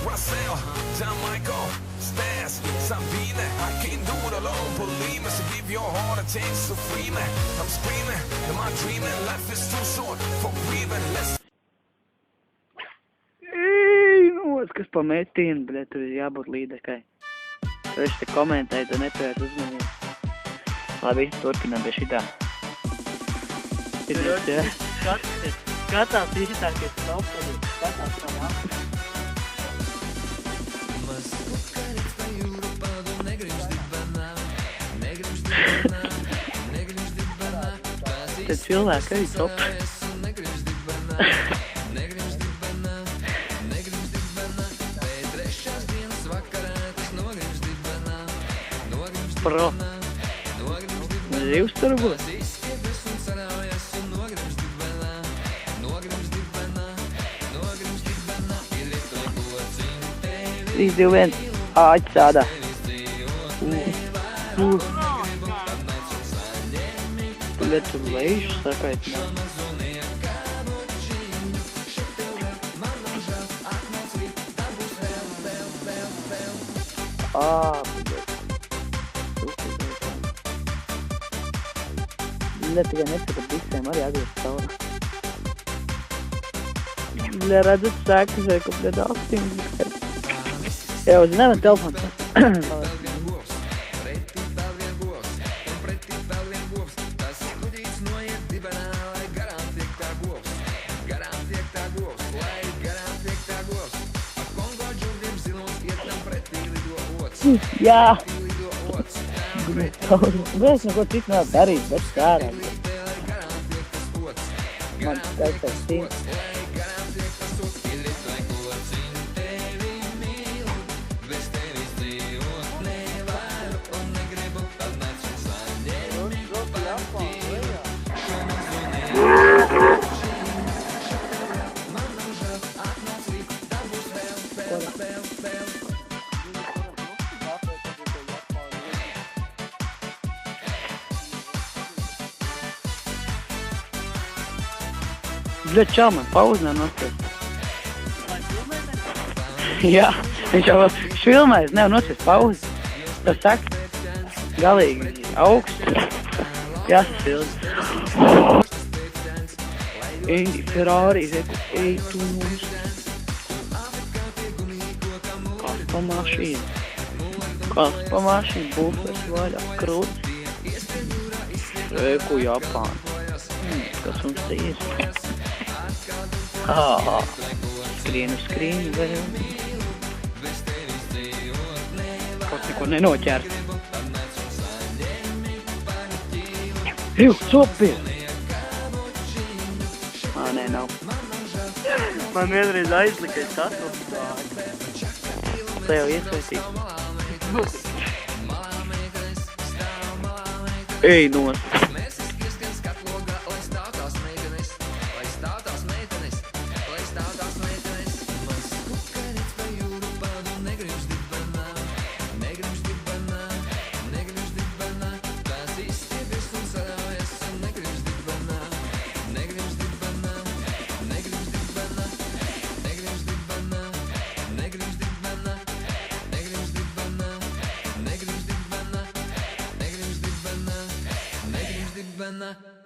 Russell, John Michael, Stas, Sabine. I can't do it alone, believe me. So give your heart a chance to free me. I'm screaming, am I dreaming? Life is too short for breathing. Let's Kas pa metienu, bļa, tur ir jābūt līdekai. Tu esi te komentēji, tu nepievērš uzmanību. Labi, turpinām pie šitā. Skatās izšitākies topeli, skatās tā nāk. Te cilvēki arī topeli. Pro. Zivs tur būs. 3, 2, 1. Āķis ādā. Tur lejuši sakaitināt. Bļa, tikai nesaka, visiem arī atgriezt caurā. Bļa, redzat sēkas vai kaut kādā aktīm. Jau, zinām, telefons. Jā! Es neko citu nevaru darīt, bet stārām. Man skaistās tīns. Bļa, čau, man pauzi nav nospiest. Jā, viņš jau filmēs, nevar nospiest pauzi. Tas saka, galīgi augsts. Jāsasildi. Indi, Ferrari, ej tu mums. Kas pa mašīnu? Bufers vaļā, krūts. Reku Japāna. Kas mums te ir? Skrienu vēl. Kaut neko nenoķert. Jū, sopi! Nē, nav. Man vienreiz aizlika, es atlasu. Tā jau iesveitīt. Ej, nost! Bana